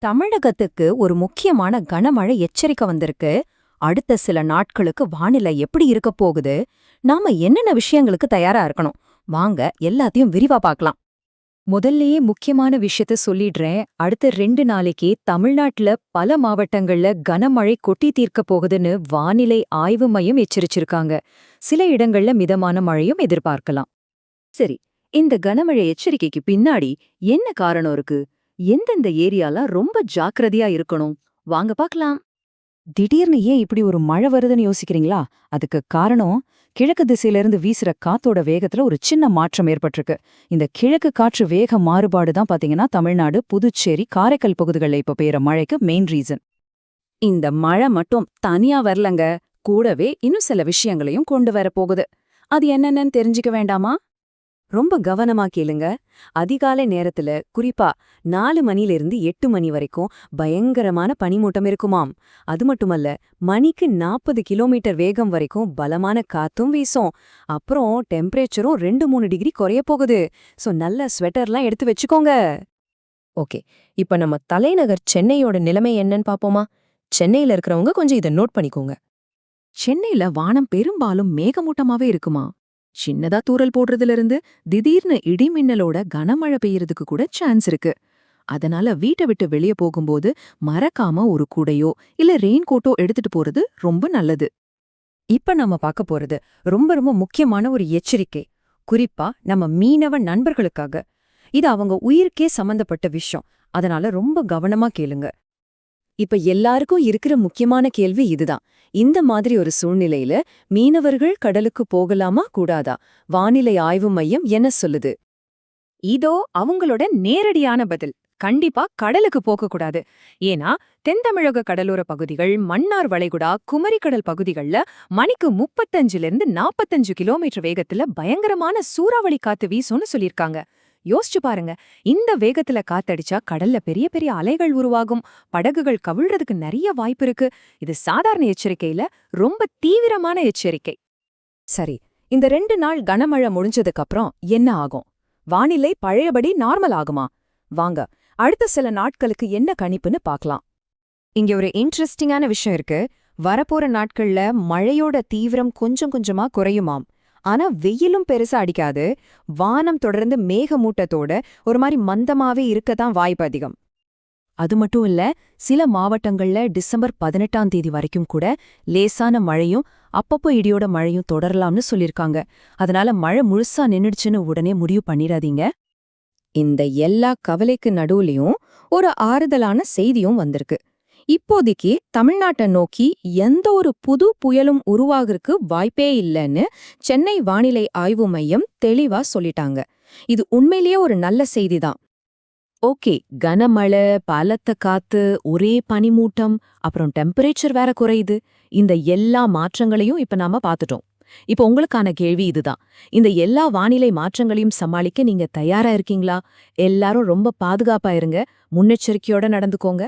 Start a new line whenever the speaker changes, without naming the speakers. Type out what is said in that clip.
தமிழகத்துக்கு ஒரு முக்கியமான கனமழை எச்சரிக்கை வந்திருக்கு. அடுத்த சில நாட்களுக்கு வானிலை எப்படி இருக்கப் போகுது? நாம என்னென்ன விஷயங்களுக்கு தயாரா இருக்கணும்? வாங்க எல்லாத்தையும் விரிவா பார்க்கலாம்.
முதல்லயே முக்கியமான விஷயத்த சொல்லிடுறேன். அடுத்த 2 நாளைக்கு தமிழ்நாட்டுல பல மாவட்டங்கள்ல கனமழை கொட்டி தீர்க்கப் போகுதுன்னு வானிலை ஆய்வு மையம் எச்சரிச்சிருக்காங்க. சில இடங்கள்ல மிதமான மழையும் எதிர்பார்க்கலாம். சரி, இந்த கனமழை எச்சரிக்கைக்கு பின்னாடி என்ன காரணம் இருக்கு? எந்தெந்த ஏரியாலாம் ரொம்ப ஜாக்கிரதையா இருக்கணும்? வாங்க பார்க்கலாம்.
திடீர்னு ஏன் இப்படி ஒரு மழை வருதுன்னு யோசிக்கிறீங்களா? அதுக்கு காரணம் கிழக்கு திசையிலிருந்து வீசுற காத்தோட வேகத்துல ஒரு சின்ன மாற்றம் ஏற்பட்டிருக்கு. இந்த கிழக்கு காற்று வேக மாறுபாடு தான் பாத்தீங்கன்னா தமிழ்நாடு, புதுச்சேரி, காரைக்கால் பகுதிகளில் இப்ப பெய்யுற மழைக்கு மெயின் ரீசன். இந்த மழை மட்டும் தனியா வரலங்க, கூடவே இன்னும் சில விஷயங்களையும் கொண்டு வர போகுது. அது என்னென்னு தெரிஞ்சுக்க வேண்டாமா? ரொம்ப கவனமா கேளுங்க. அதிகாலை நேரத்துல குறிப்பா 4 மணிலிருந்து 8 மணி வரைக்கும் பயங்கரமான பனிமூட்டம் இருக்குமாம். அது மட்டுமல்ல, மணிக்கு 40 கிலோமீட்டர் வேகம் வரைக்கும் பலமான காத்தும் வீசும். அப்புறம் டெம்பரேச்சரும் 2-3 டிகிரி குறைய போகுது. சோ நல்ல ஸ்வெட்டர்லாம் எடுத்து வச்சுக்கோங்க. ஓகே, இப்ப நம்ம தலைநகர் சென்னையோட நிலைமை என்னன்னு பாப்போமா? சென்னையில இருக்கிறவங்க கொஞ்சம் இதை நோட் பண்ணிக்கோங்க. சென்னையில வானம் பெரும்பாலும் மேகமூட்டமாவே இருக்குமா. சின்னதா தூறல் போடுறதுல இருந்து திடீர்னு இடிமின்னலோட கனமழை பெய்யறதுக்கு கூட சான்ஸ் இருக்கு. அதனால வீட்டை விட்டு வெளியே போகும்போது மறக்காம ஒரு கூடையோ இல்ல ரெயின் கோட்டோ எடுத்துட்டு போறது ரொம்ப நல்லது. இப்ப நம்ம பார்க்க போறது ரொம்ப ரொம்ப முக்கியமான ஒரு எச்சரிக்கை, குறிப்பா நம்ம மீனவ நண்பர்களுக்காக. இது அவங்க உயிருக்கே சம்பந்தப்பட்ட விஷயம். அதனால ரொம்ப கவனமா கேளுங்க. இப்ப எல்லாருக்கும் இருக்கிற முக்கியமான கேள்வி இதுதான். இந்த மாதிரி ஒரு சூழ்நிலையில மீனவர்கள் கடலுக்கு போகலாமா கூடாதா? வானிலை ஆய்வு மையம் என்ன சொல்லுது? இதோ அவங்களோட நேரடியான பதில். கண்டிப்பா கடலுக்கு போகக்கூடாது. ஏன்னா தென்தமிழக கடலோர பகுதிகள், மன்னார் வளைகுடா, குமரிக்கடல் பகுதிகள்ல மணிக்கு 35-45 கிலோமீட்டர் வேகத்துல பயங்கரமான சூறாவளி காத்து வீசும்னு சொல்லியிருக்காங்க. யோசிச்சு பாருங்க, இந்த வேகத்துல காத்தடிச்சா கடல்ல பெரிய பெரிய அலைகள் உருவாகும், படகுகள் கவிழ்றதுக்கு நிறைய வாய்ப்பு இருக்கு. இது சாதாரண எச்சரிக்கையில ரொம்ப தீவிரமான எச்சரிக்கை. சரி, இந்த 2 நாள் கனமழை முடிஞ்சதுக்கு அப்புறம் என்ன ஆகும்? வானிலை பழையபடி நார்மல் ஆகுமா? வாங்க அடுத்த சில நாட்களுக்கு என்ன கணிப்புன்னு பார்க்கலாம். இங்க ஒரு இன்ட்ரெஸ்டிங்கான விஷயம் இருக்கு. வரப்போற நாட்கள்ல மழையோட தீவிரம் கொஞ்சம் கொஞ்சமா குறையுமாம். ஆனா வெயிலும் பெருசா அடிக்காது. வானம் தொடர்ந்து மேகமூட்டத்தோட ஒரு மாதிரி மந்தமாவே இருக்கதான் வாய்ப்பு அதிகம். அது மட்டும் இல்ல, சில மாவட்டங்கள்ல டிசம்பர் 18ஆம் தேதி வரைக்கும் கூட லேசான மழையும் அப்பப்போ இடியோட மழையும் தொடரலாம்னு சொல்லிருக்காங்க. அதனால மழை முழுசா நின்னுடுச்சுன்னு உடனே முடிவு பண்ணிடாதீங்க. இந்த எல்லா கவலைக்கு நடுவுலயும் ஒரு ஆறுதலான செய்தியும் வந்திருக்கு. இப்போதைக்கு தமிழ்நாட்டை நோக்கி எந்த ஒரு புது புயலும் உருவாகிறதுக்கு வாய்ப்பே இல்லைன்னு சென்னை வானிலை ஆய்வு மையம் தெளிவா சொல்லிட்டாங்க. இது உண்மையிலேயே ஒரு நல்ல செய்திதான். ஓகே, கனமழை, பலத்த காத்து, ஒரே பனிமூட்டம், அப்புறம் டெம்பரேச்சர் வேற குறையுது. இந்த எல்லா மாற்றங்களையும் இப்ப நாம பார்த்துட்டோம். இப்ப உங்களுக்கான கேள்வி இதுதான். இந்த எல்லா வானிலை மாற்றங்களையும் சமாளிக்க நீங்க தயாரா இருக்கீங்களா? எல்லாரும் ரொம்ப பாதுகாப்பா இருங்க, முன்னெச்சரிக்கையோட நடந்துக்கோங்க.